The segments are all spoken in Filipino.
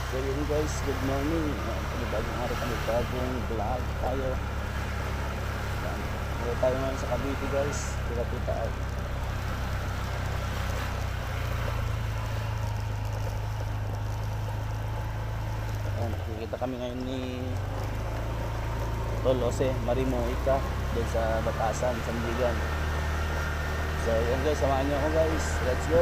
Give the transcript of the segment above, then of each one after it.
So yun guys, good morning. Panibagong araw, panibagong vlog tayo. Dito tayo ngayon sa Cavite guys. Tira-tita out. Nakikita kami ngayon ni Tol Jose Marimoita doon sa Batasan, Sandigan. So yun guys, samahan nyo ako guys. Let's go!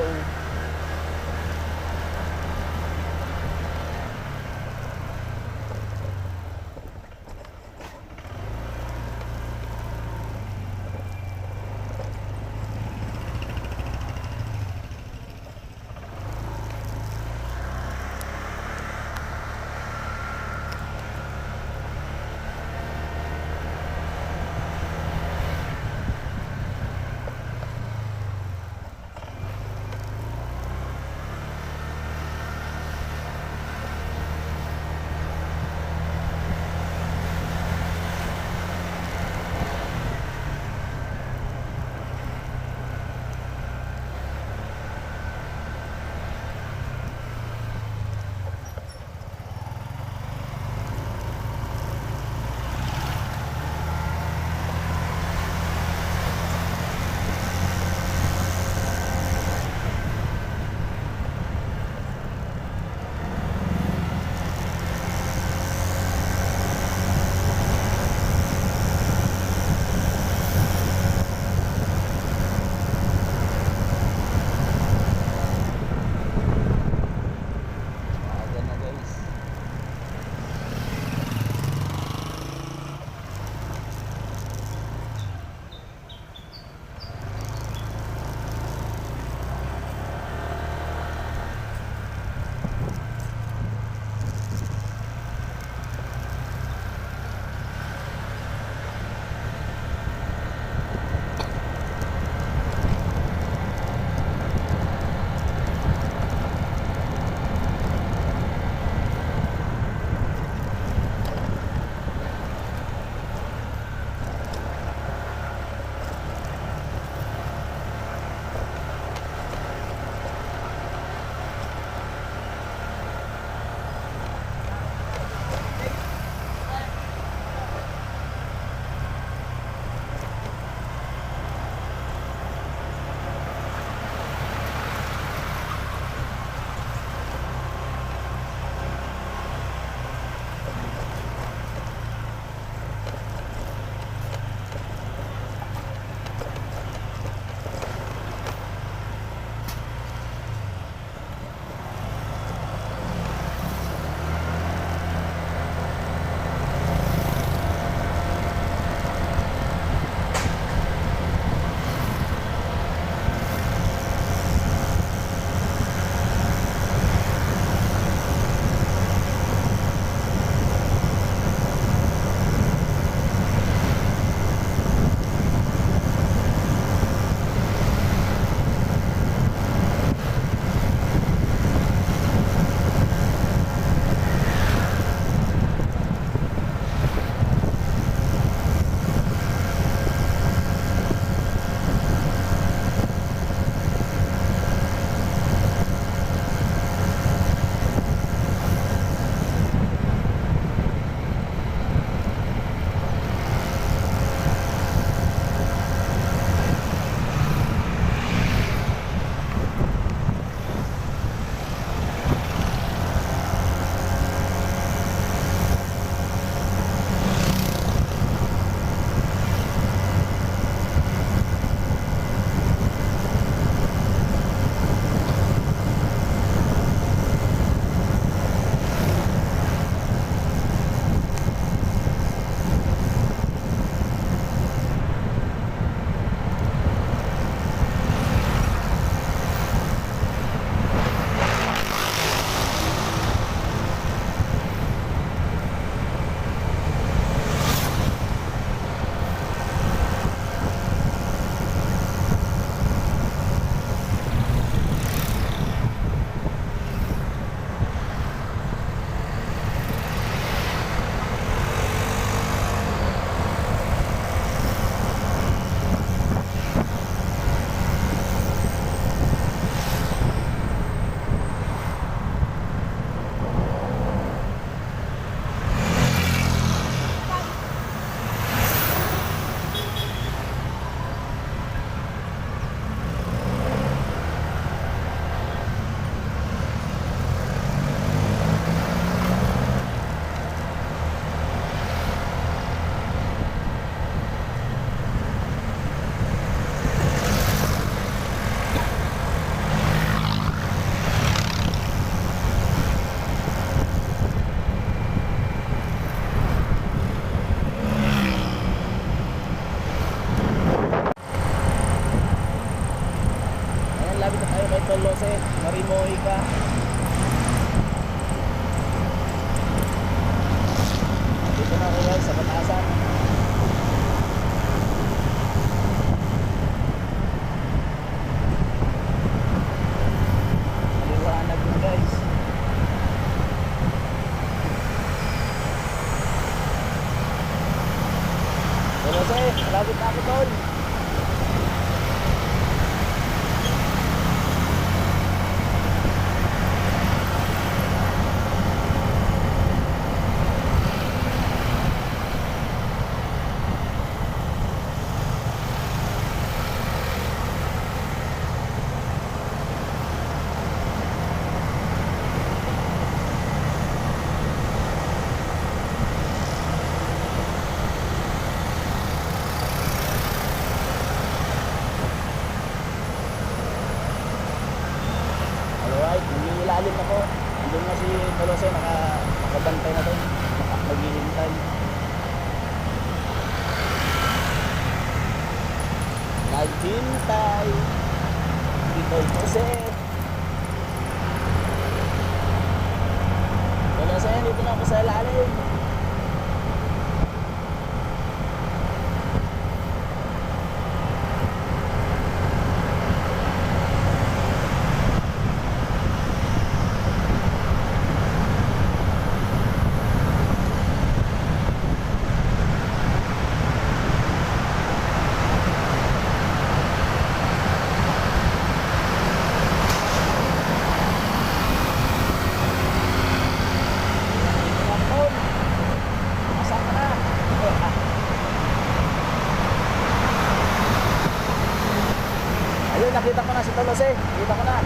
Jose, malapit na ako tol. Alright, nangilalim na po. Andun na si Jose, nakabantay na doon. Naghihintay. Naghintay. Dito Jose. Jose, dito na ako sa ilalim. Ayun, nakita ko na si Jose. Nakita ko na.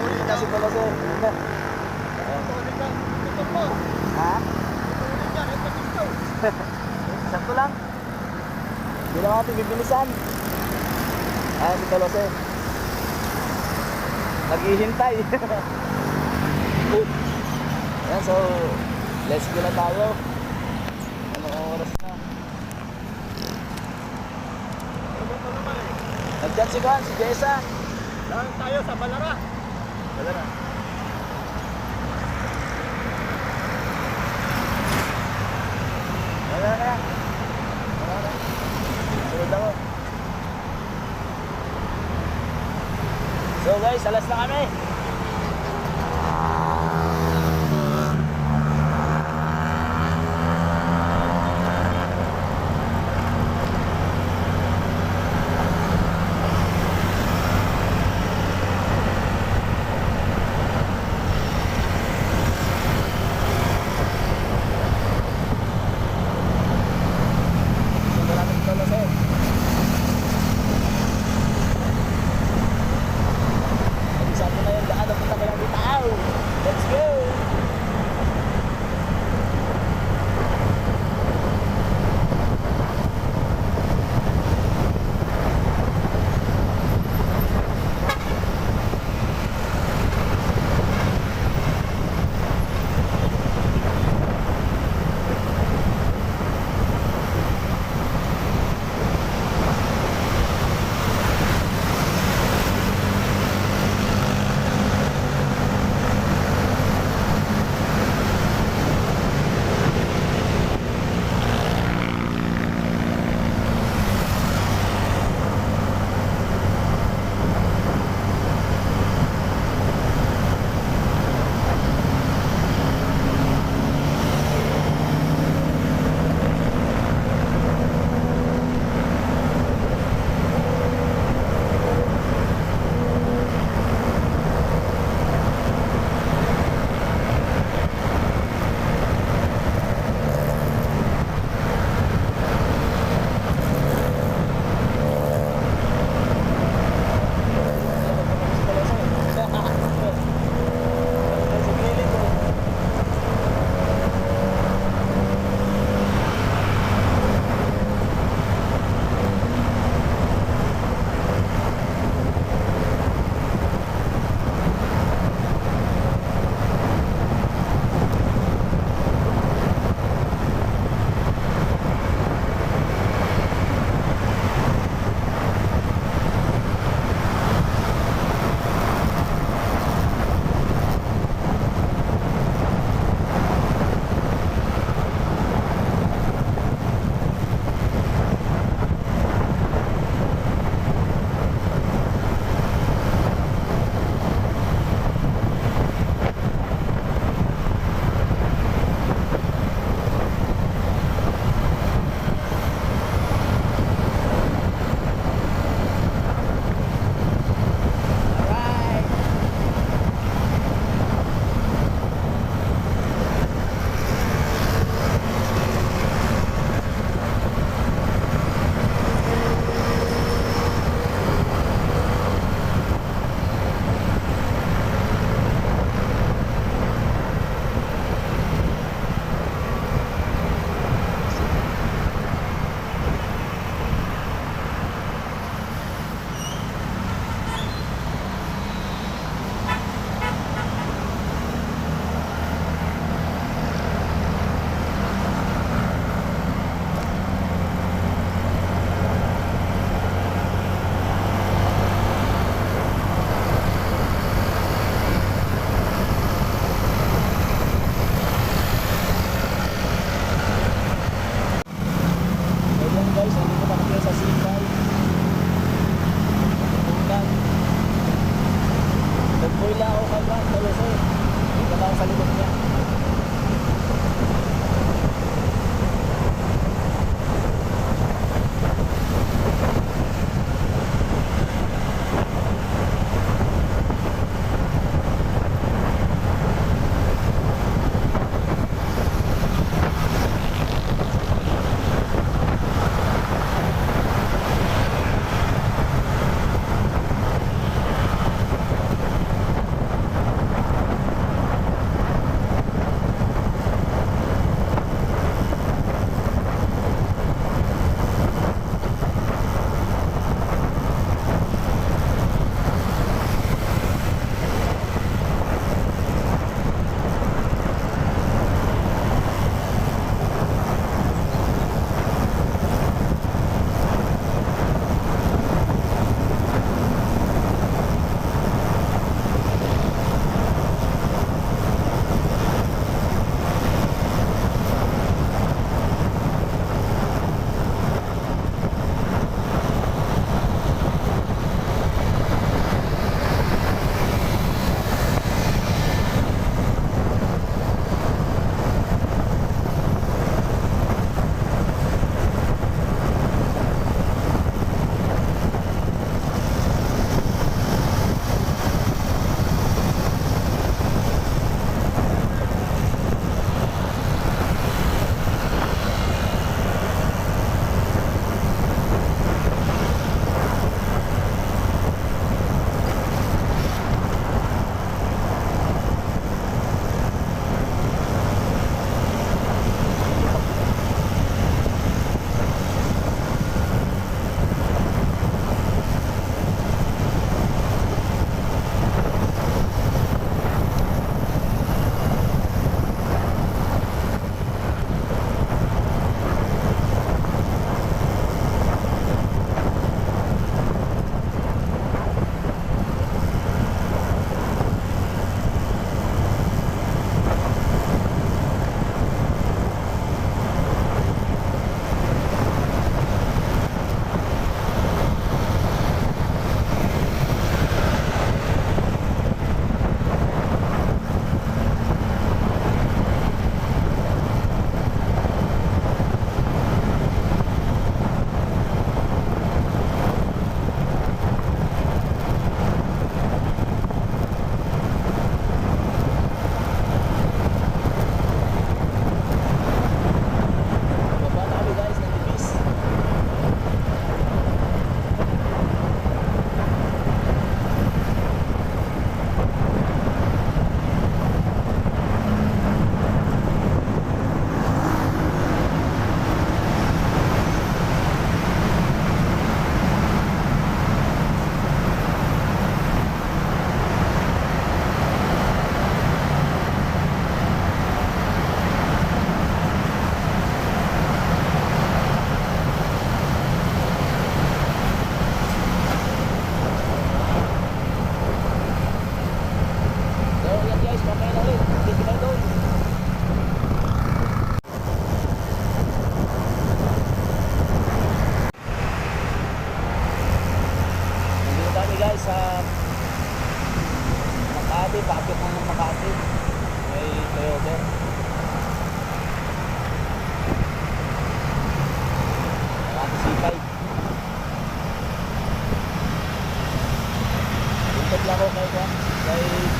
Ayun na si Jose. Ha? Sakto lang. Hindi naman natin bibilisan. Ayan si Jose. Naghihintay. Ayan, so let's go na tayo. Anong oras na? Nagdyan si Juan, si Jessa. Lang tayo sa Balara. Balara. Wala na. Wala na. Sunod ako. So guys, alas na kami. Sabi na yun,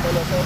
Toloso.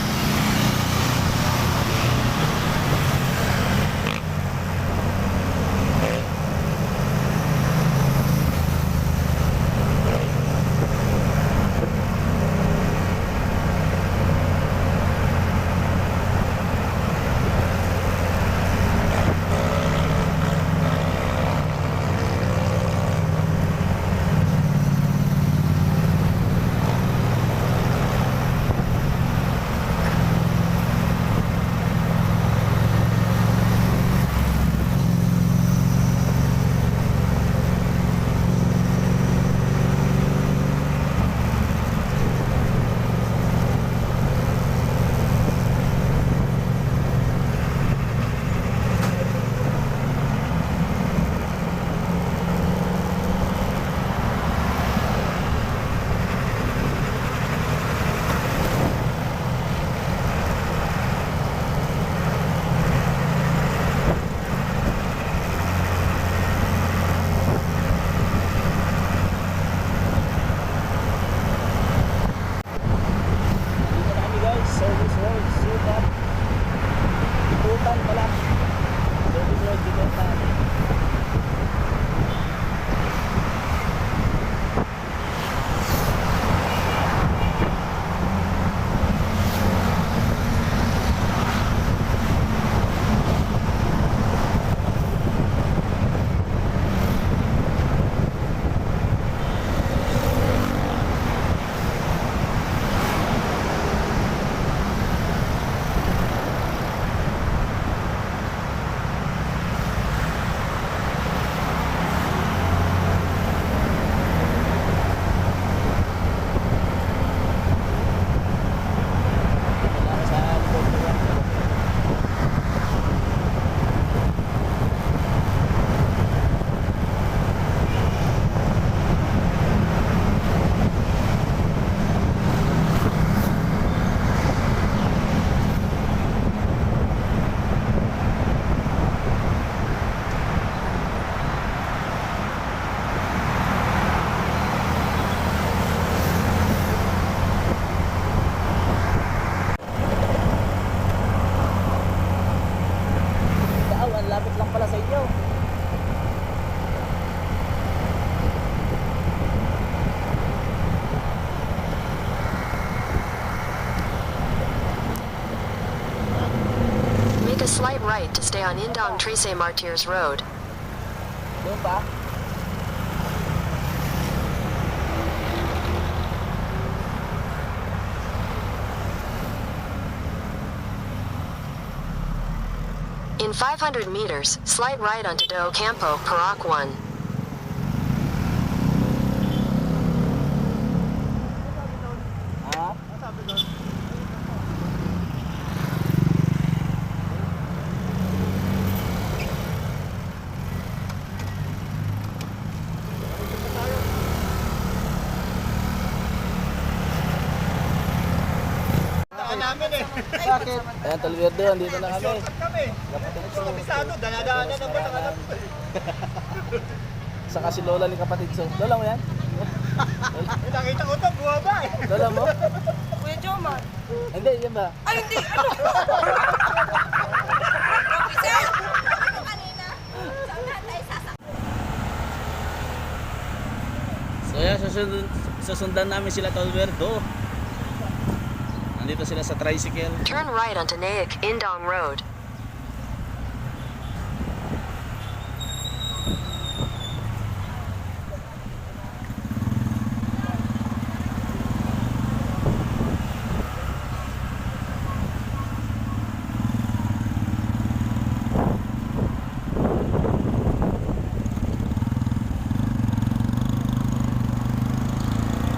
Dito na kami guys, Service Road, Sukat. Ikutan pala. Service Road, Ikutan. Wala sa likod ko yan. Daaw, ang lapit lang pala sa inyo. Make a slight right to stay on Indang Trece Martyrs Road. Doon pa? In 500 meters, slight right onto Do Campo, Perak 1. Ha? Sabi doon. Daan namin eh. Bakit? Ayan, Tolverde, andito na kami. Shortcut kami. Kapatid Ito kabisado, danadaanan ng bata alam ko eh. Saka si Lola ni kapatid so. Lola mo yan? Eh, nakita ko ito, buwaba eh. Lola mo? Kuya Jomar. Hindi, yan ba? Ay, hindi. Ano? Officer? Ano kanina? Saan na tayo sasakay? So yan, susundan namin sila Tolverdo. Nandito sila sa tricycle. Turn right onto Naik Indang Road.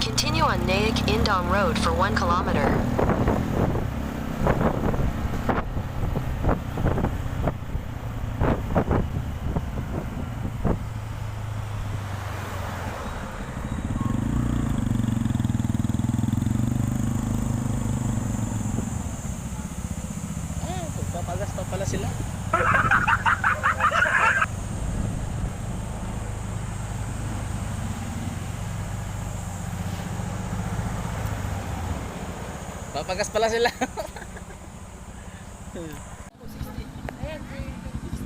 Continue on Naik Indang Road for 1 kilometer. Papagas pa pala sila. Papagas pala sila.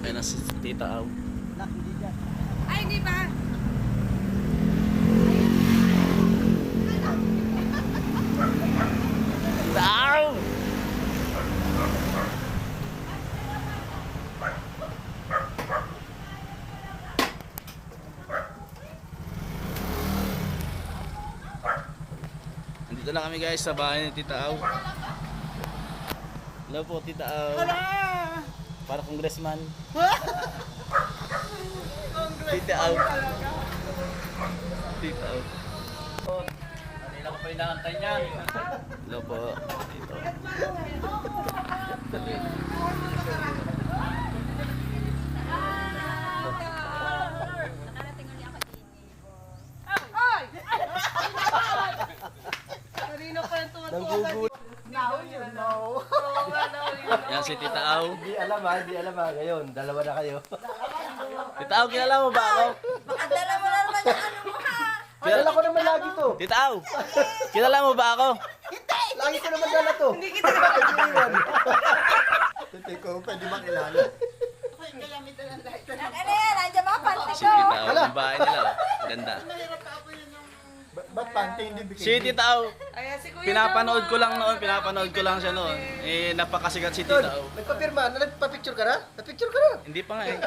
Ayun na si Tita Au. Ay, di ba? Tita Au! Nandito na kami guys sa bahay ni Tita Au. Hello po Tita Au. Para congressman. Tita Au. Tita Au. Kanina ko pa inaantay niyan. Hello po. Dito. Nakarating ulit ako din. Kanina pa yung tumatuwa. Now you know. Yan si Tita Au. Hindi alam ha, ngayon, dalawa na kayo. Tita Au, kilala mo ba ako? Ang dala mo na naman yung ano mo ha. Kilala ko naman lagi to. Tita Au, kilala mo ba ako? Lagi ko naman dala to. Hindi kita Hindi ko pwede makilala. Ano yan? Nandiyan mga panty Si ko. Tita Au, yung bahay nila. Oh. Ganda. Ba't panty hindi bikini? Si Tita Au, Ayan si Kuya pinapanood ko lang Dama. noon, pinapanood ko lang siya noon. Eh, napakasikat si Tita Au. Nagpapirma, nagpa-picture ka na? Na-picture ka na? Hindi pa nga eh.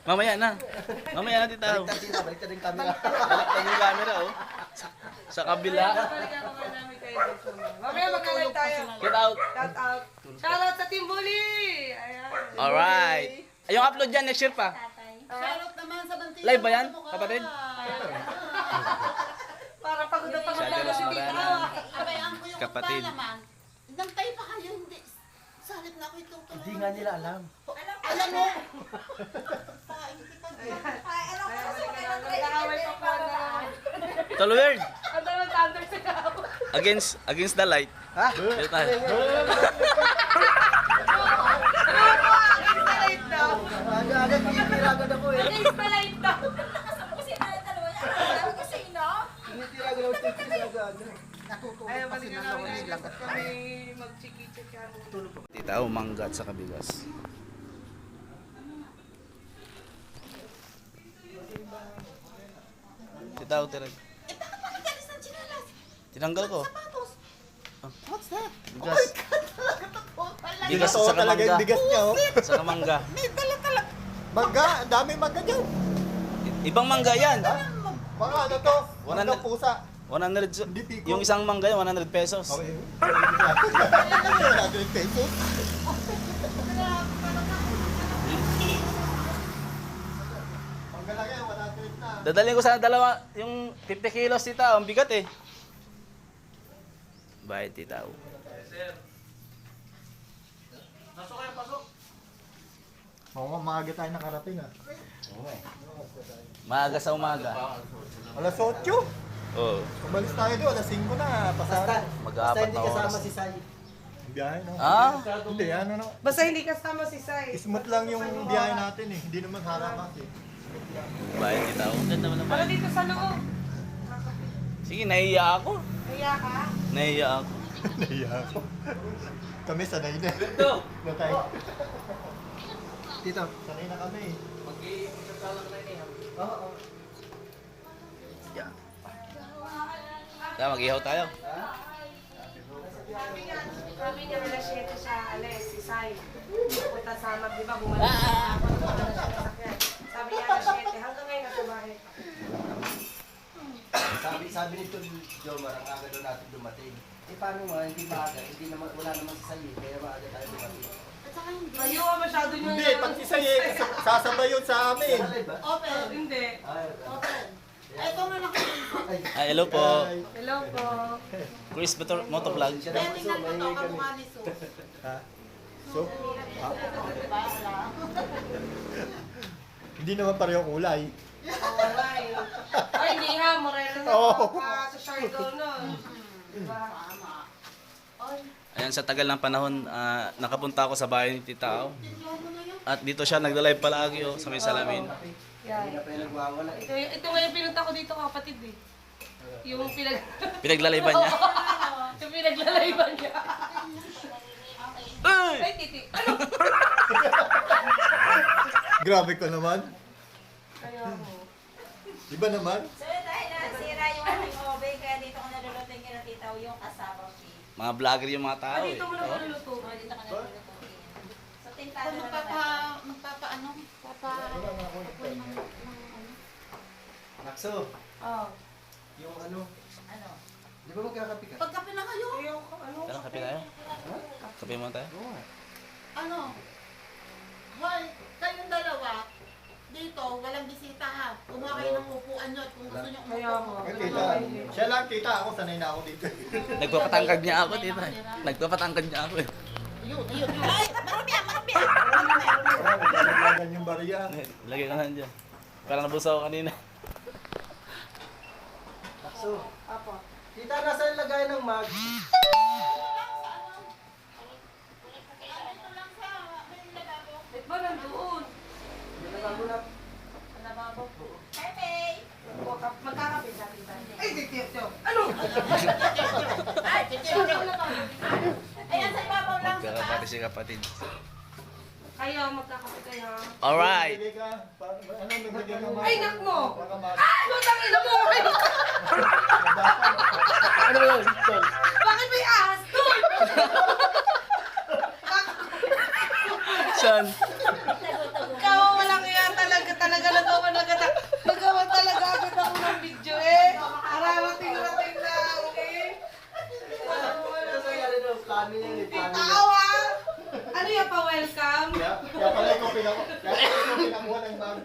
Mamaya na. Mamaya na Tita Au. Baliktad yung camera. Baliktad yung camera oh. Sa kabila. Balikan ko kayo namin kayo dito. Mamaya mag-live tayo. Get out. Shout out. Shout out sa Team Bully. Ayan. Alright. Ay, yung upload dyan next year pa. Live ba yan, kapatid? Para pagod na pagod Shout out na si sa Tita. Marana. Abayaan ko yung Kapatid. naman. Nantay pa kayo, hindi. Salip na ako itong Hindi nga nila alam. Alam mo. Ay, ano ko kasi Nag-away pa po na. Tolo weird. Ang dami ng thunder sa kao. Against the light. Ha? Dito tayo. Light daw. Agad, tinitira agad ako eh. Against the light daw. kasi na dalawa yan. Alam ko sino? Tinitira agad ako, tinitira agad. Ayaw, balikan namin kayo dito. Kami mag-chiki-chiki. Tita Au, manggat sa kabigas. Tita Au, tirag. Pagkalis ng chinalas. Tinanggal ko. What's that? Bigas. Bigas Totoo sa talaga yung kamangga. bigas niya oh. Sa kamangga. May dala talaga. Mangga, ang daming mangga dyan. Ibang mangga yan. Mga ano to? Wala Mangga na- pusa. 100, Hindi piko. yung isang mangga yan, 100 pesos. Okay. 100 pesos. Mangga lang yan, 100 na. Dadalhin ko sana dalawa, yung 50 kilos tita, ang bigat eh. Bayad tita. Oo, maaga tayo nakarating ah. Maaga sa umaga. Alas 8. Oo. Umalis tayo doon, alas 5 na, pasara. Basta Mag-aapat hindi na kasama oras. si Sai. Biyahe no? Ah? Hindi, ano no? Basta hindi kasama si Sai. Smooth lang yung biyahe natin eh. Hindi naman harapan eh. Bayad tita. Ang ganda mo na Para bayad. dito sa loob. Sige, nahiya ako. Kaya ka? Nahiya ako. Nahiya ako. Kami sanay na. Ito! Na tayo. Tito. Sanay na kami eh. Oo. Yan. Kaya mag-ihaw tayo. Sabi niya alas 7 siya, alas, si Sai. Punta sa Mag, di ba? Bumalik siya. Sabi niya alas 7, hanggang ngayon nasa bahay. Sabi nito Jomar, ang aga daw natin dumating. Eh paano nga, hindi maaga, hindi naman, wala naman si Sai, kaya maaga tayo dumating. Ayaw ka masyado niyo. Hindi, pag isa eh, sasabay yun sa amin. Salay ba? Open. Hindi. Ay, Ito na lang. Ay, hello po. Hello po. Chris Motovlog. siya daw Tingnan mo to, kamukha ni Su. Ha? So? Hindi naman pareho kulay. Wala eh. Ay, hindi ha. Moreno na Oo. sa Shargo nun. Diba? Ayan, sa tagal ng panahon, nakapunta ako sa bahay ni Tita Au. At dito siya nagda-live palagi oh, sa may salamin. Yan. hindi na pa yung nagwawala. Ito nga yung pinunta ko dito kapatid eh. Yung Pinaglaliban niya. yung Pinaglalayban niya. Ay, titi. Ano? Grabe ka naman. Kaya mo. Iba naman. So, dahil nasira yung aking oven, kaya dito ko nalulutin kina Tita yung kasama ko. Mga vlogger yung mga tao eh. Dito mo na maluluto. Oh, dito ko nalulutin. So, tintado Kung na naman. magpapaano, Nakso, Oh. yung ano, Ano? di ba magkakapi ka? pagkape na kayo, Yung ano? Kailan kape tayo? Kape mo tayo? Oo nga. ano, hoy, kayong dalawa, dito, walang bisita ha. Kumuha kayo ng upuan nyo at kung gusto nyo Kaya mo. Ay, tita. Siya lang, tita. Ako, sanay na ako dito. Nagpapatangkad niya ako, tita. Nagpapatangkad niya ako eh. Ayun. Ay, marami yan. Naglalagyan yung barya. Lagay ko na dyan. Parang nabusa ako kanina. Nakso, Apo. tita, nasa yung lagay ng mag? Ba't ba nandoon? Yan ang bago na. Ang lababo. Hi, May! Magkakape sa atin tayo. Ay, titi. Ano? Ayan, sa ibabaw lang sa taas. Magkakapati si kapatid. Kayo, magkakape kayo. Alright! Bigay ka. Ano, nagbigay ka mga... Ay, nak mo! Baka mga... Ay, lutang ina mo! Ano ba yun? Tol? Bakit may ahas doon? Saan? Ikaw, walang iya talaga nagawa talaga agad ako ng video eh. Arating na eh. Ano sa yan, ano, plano yan eh, plano yan. Tao ah! Ano yan pa, welcome? Kaya pala ikaw pinakuha ng mag.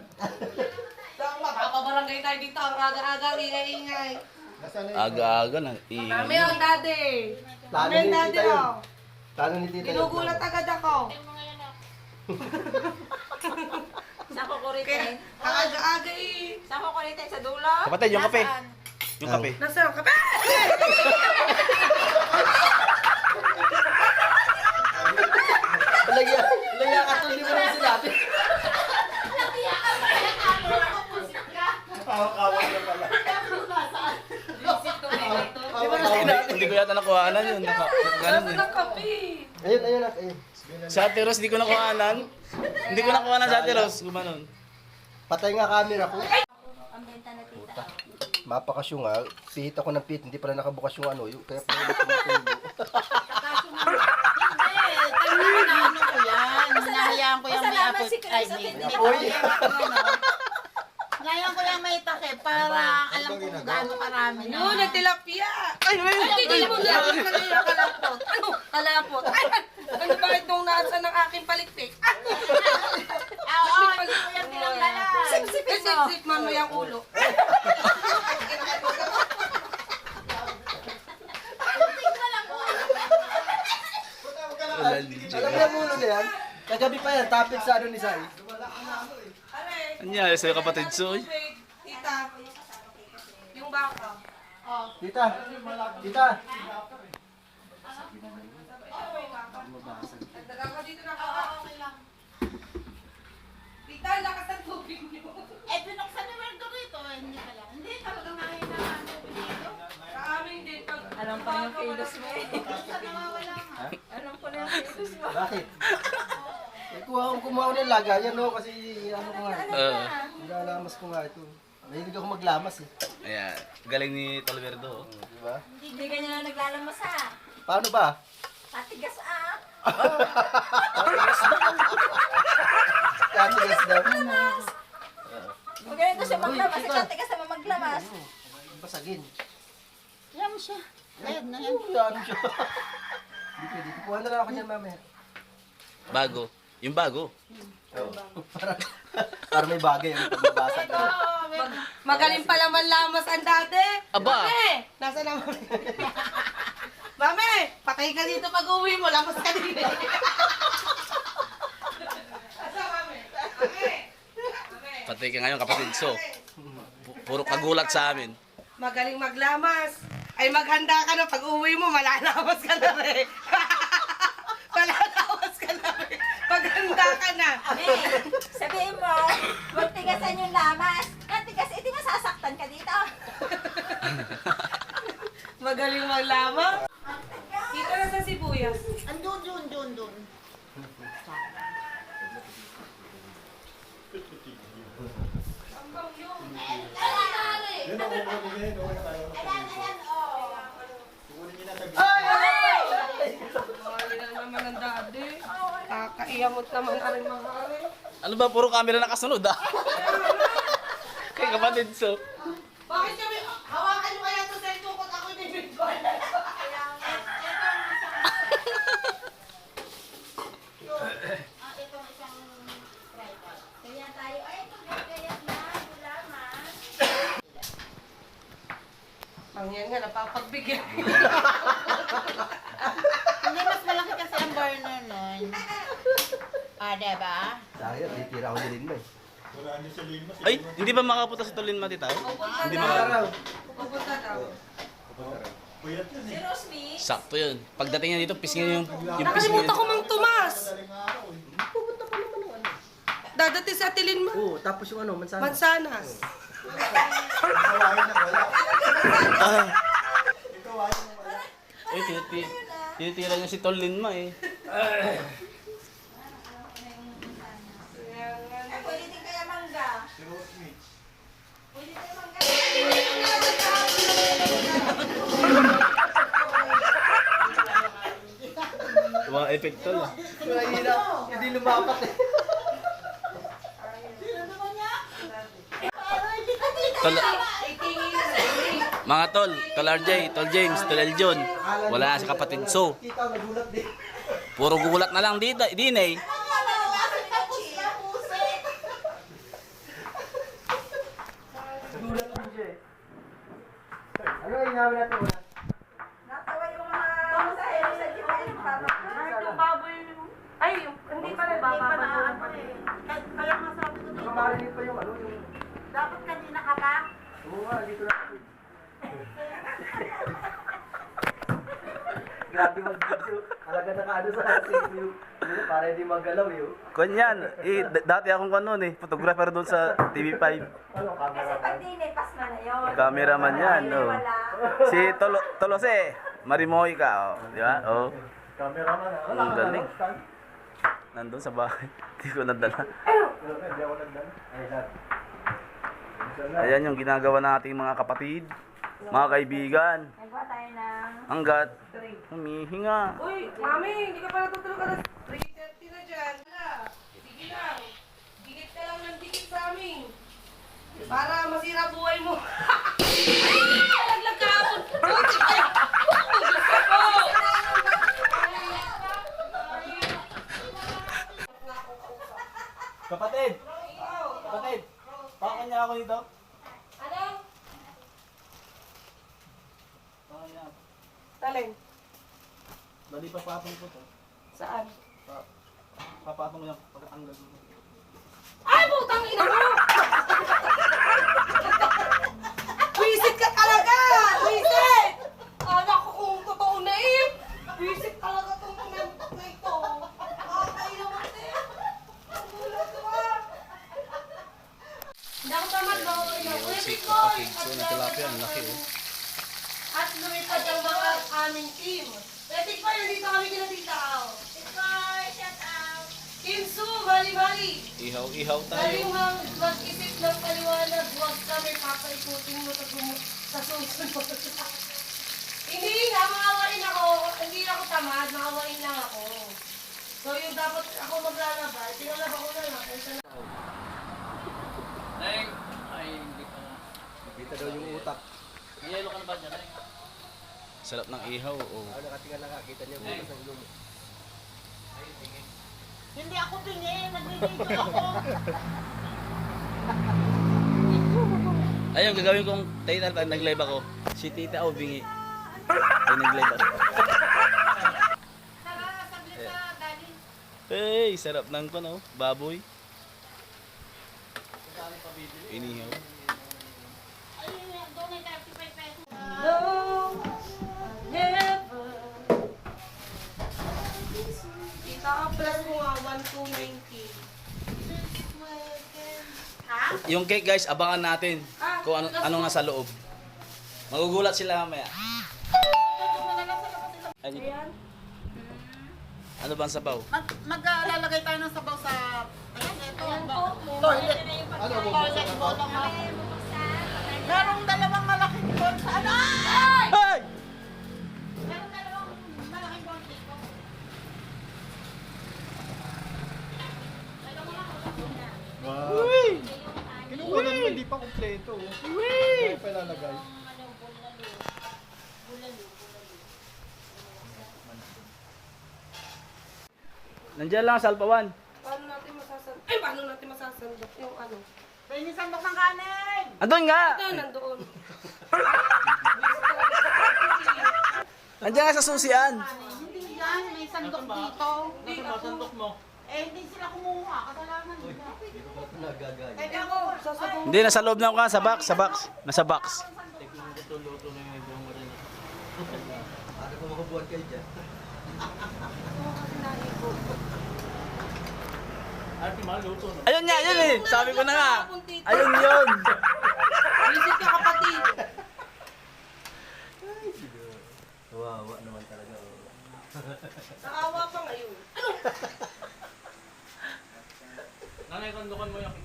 Mapapabarangay tayo dito, ang aga-aga, ingay-ingay. Nasaan na yun? Aga-aga na. Kami ang daddy. Plano Kami ang ni daddy tita yun. oh. Plano ni tita yun. Ginugulat agad ako. Sa kukurite. Ang aga-aga eh. Sa kukurite, sa dulo. Kapatid, yung kape. Nasaan? Yung kape. Nasaan ka? Lagyan ka to, hindi mo rin sinabi. Kawa na pala. Hindi ko yata nakuhanan yun. Ganun Nasaan eh. ang kape? Ayun, ayun, ayun. Sa Ate Rose, hindi ko nakuhanan. Hindi ko nakuhanan sa Ate Rose. Gumanon. Patay nga camera ko. Ang benta na tita. Mapakasyo nga, pihit ako ng pihit, hindi pala nakabukas yung ano, yung kaya pala tumutulo. Ano ko yan? Hinahayaan ko yung may Pasalamat apple. si Chris at Ay, hindi may- pa Oy. Hinahayaan ko yung may takip para alam ko kung gaano karami na. Yun, nagtilapia. Ay, hindi mo na ako kanina kalapot. Ano? Kalapot. Ay, ano bakit nung nasa ng aking palikpik? Oo, hindi ko yan tinanggalan. Sip-sipin mo. Sip-sip mamaya ang ulo. Alam mo yung ulo na yan? Kagabi pa yan, topic sa ano ni Sai. Ano yan? Sa'yo kapatid, Soy? Tita, yung baka. Tita, tita. Nagdaga ko dito na ako. Tita, lakas ang tubig niyo. Eh, pinuksan ni Werdo rito. Hindi pala. Hindi talaga mahina ang tubig dito. Sa amin din. Alam pa yung kilos mo eh. Basta nawawala nga. Alam ko na yung kilos mo. Bakit? Eh, kumuha ko ng laga yan, no? Kasi ano ko nga. Nilalamas ko nga ito. Mahilig ako maglamas eh. Ayan. Galing ni Talverdo. Di ba? Hindi ganyan na naglalamas ha. Paano ba? Patigas ah. Katigas daw. Huwag ganito siya maglamas. Ikaw tigas naman maglamas. Basagin. Yan siya. Ayan na yan. Ano siya? Hindi pwede. Kukuha na lang ako dyan mamaya. Bago. Yung bago. Para may bagay ang pagbabasag. Magaling pala manlamas ang dati. Aba! Mame! Nasa naman? Mame! Patay ka dito pag uwi mo. Lamas ka din eh. Asa, mame? Mame! Patay ka ngayon, kapatid. So, puro kagulat sa amin. Magaling maglamas. Ay maghanda ka na pag uwi mo, malalamas ka na rin. Malalamas ka na rin. Maghanda ka na. Sabihin mo, huwag tigasan yung lamas. Tigas, iti masasaktan ka dito. Magaling maglamas. sibuyas. Andun, dun. Mahali na naman ang daddy. Kakaiyamot naman ka rin mahali. Ano ba, puro camera nakasunod ah. Kay kapatid, so. Bakit kami, hawakan nyo kaya ito sa tukot ako yung bibigyan. Itong isang tripod. Kaya tayo, ay, pagkagayat na, gulaman. Mangyan nga, napapagbigyan. Hindi, mas malaki kasi ang burner nun. Diba? Sayang, titira ko din mo eh. Ay, hindi ba makapunta sa Tolin Mati tayo? Hindi Pupunta makapunta. daw. Pupunta daw. Si Rosmi? Sakto yun. Pagdating niya dito, pisngin yung pisngin. Nakalimutan ko Mang Tomas. Pupunta pa naman ng ano. Dadati sa Tilin mo. Oo, tapos yung ano, mansanas. Mansanas. Ay, tinitira niya si Tolin Ma eh. Pwede din kaya mangga. Pwede din mangga. Mga effect tol ah. Mahirap, hindi lumapat eh. Tol, mga tol, Tol RJ, Tol James, Tol Eljon. Wala na si kapatid So. Kita, nagulat din. Puro gulat na lang dito, din eh. Nagulat din siya eh. Ano yung namin natin una? Natawa yung mga masahero sa Jimmy. Yung baboy. Ay, hindi pa rin baboy. Kaya nga sabi ko dito, Nakamarinig pa yung ano, yung... dapat kanina ka pa. Oo nga, dito na ako. Grabe mag-video. Talaga nakaano sa CPU. Para hindi magalaw yun. Kunyan, dati akong kanon eh, photographer doon sa TV5. Ano, Kasi camera pag dinipas mo na yun. Cameraman yan, no. Wala. Si Tolose, Marimoy ka, oh. Di ba? Oh. Cameraman. Ang galing. Nandun sa bahay. Hindi ko nadala. Hindi ako nagdala. Ay, lahat. Ayan yung ginagawa nating mga kapatid, mga kaibigan. Nagawa tayo ng... Hanggat humihinga. Uy, mami, hindi ka pa natutulog alas 3:30 na dyan. Wala. Sige lang. Dikit ka lang ng dikit sa amin. Para masira buhay mo. Naglag kahapon. Buti ka. Gusto ko. Kapatid! Kapatid! Pakan niya ako dito. Ano? Pakan niya ako. Taleng. Bali papatong ko to. Saan? Papatong ko yung pagkatanggal mo. Ay, putang ina mo! Wisit ka talaga! Wisit! Anak ko kung totoo na eh! Wisit talaga itong pinantok na ito. Nakakailang kasi. Ang gulat ko ah! Hindi ako tamad ba? Wisit ko! ang laki eh. At lumipad ang mga aming team. Wetik ko, nandito kami kina Tita Ao. Ikoy, shout out! Team Su, mali-mali. Ihaw-ihaw tayo. Galing mag-isip ng paliwanag, huwag kami papaikutin mo sa susunod. Hindi nga, maawain ako. Hindi ako tamad, maawain lang ako. So yung dapat ako maglalaba, tinalaba ko na lang. Kaysa na. Kita daw yung utak. Yelo ka na ba dyan? Sarap ng ihaw. Oh. Nakatingan na kita niya muna sa ulo mo. Hindi ako tingin, nag-video ako. Ayun, gagawin kong title pag nag-live ako. Si Tita O bingi. Ay, nag-live ako. Tara, saglit na, galing. Hey, sarap ng ano, baboy. Inihaw. Ay, doon ay 35 pesos. No, never. Kita ka plus mo nga, 1,290. Ha? Yung cake guys, abangan natin kung ano nga sa loob. Magugulat sila mamaya. Ay, Ayan. Ano bang sabaw? Maglalagay tayo ng sabaw sa... Ayan, ito. Ayan po. Toilet. Ano, Toilet bowl ang mga. Merong dalawang malaking bowl sa ano? Hey! Merong dalawang malaking bowl dito. Wow. Kinuha na naman, hindi pa kompleto. Kaya pa ilalagay. Nandiyan lang sa Alpawan. Paano natin masasandok? Ay, paano natin masasandok yung ano? May sandok ng kanin. Andun nga! Ito, nandoon. Nandiyan nga sa susian. Hindi yan, may sandok dito. Sandok mo. Eh, hindi sila kumuha. Kasalanan nila. Nagagay. Kaya ako, Hindi, nasa loob na ka. Sa box, sa box. Nasa box. Luto na yung ibang marina. Ano kung makabuhat kayo dyan? Ate, maluto na. Ayun nga, yun eh. Sabi ko na nga. Ayun yun. Visit ka kapatid. Wawa naman talaga. Naawa pa ngayon. Nanay, kandukan mo yung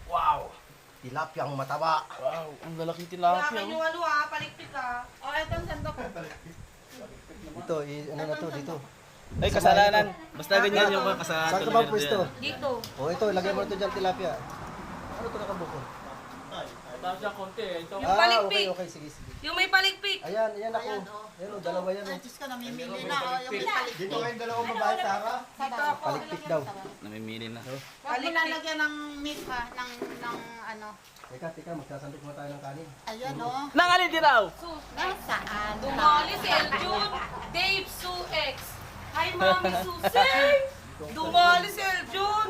Wow. tilapyang mataba. Wow, ang lalaking Wala tilapia. kayo ano palikpik ah. oh, ito ang sandok. Ito, ano na to, dito. Ay, kasalanan. Basta ganyan yung kasalanan. Saan ka ba pwesto? Dito. O ito, ilagay mo ito dyan, tilapia. Ano ito nakabukol? Yung Ah, palikpik. okay, sige, sige. Yung may palikpik. Ayan, ayan ako. Ayan, oh. Ayan, dalawa yan. Ay, Diyos ka, namimili na. Oh, yung palikpik. Dito kayong dalawang babae, Sarah. Dito ako. Palikpik daw. Namimili na. Huwag mo lalagyan ng meat ha, ng ano. Teka, magsasandok muna tayo ng kanin. Ayan oh. Nangalin din raw. Nasaan? Dumali si Eljun. Dave Sue X. Hi, Mami Susie. Dumali si Eljun.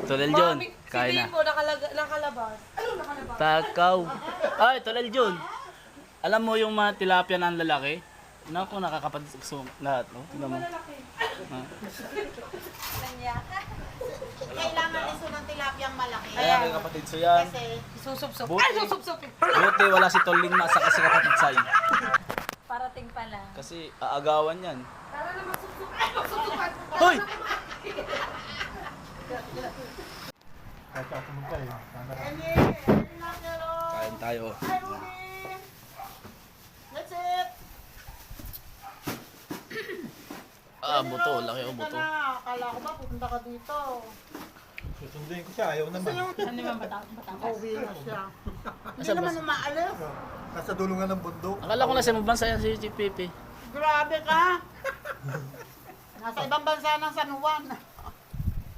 Tolel John. Mami, Kain si na. Dave mo nakalabas. Ano nakalabas? Takaw. Ay, Tolel John. Alam mo yung mga tilapia ng lalaki? Naku, nakakapag-sum lahat. No? Tingnan mo. Kailangan iso ng tilapiyang malaki. Kaya kay kapatid so yan. Kasi Susupsup. Buti. Ay, susupsupin. Buti wala si Toling Masa kasi kapatid say. Parating pa lang. Kasi aagawan yan. Tara na magsusup. Ay, magsusupan. Hoy! Kahit ako pumunta eh. Sana Kain tayo. that's it. Ah, buto. Laki o buto. Akala ko ba pupunta ka dito. susunduin ko siya, ayaw naman. Uwi na siya. Hindi naman umaalis. Nasa dulungan ng bundok. Akala ko na sa bansa yan si Pipi. Grabe ka. Nasa ibang bansa ng San Juan.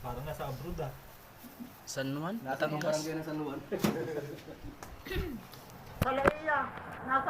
Parang nasa abroad ah. San Juan? Nasa barangay ng San Juan. Kalaiya. Nasa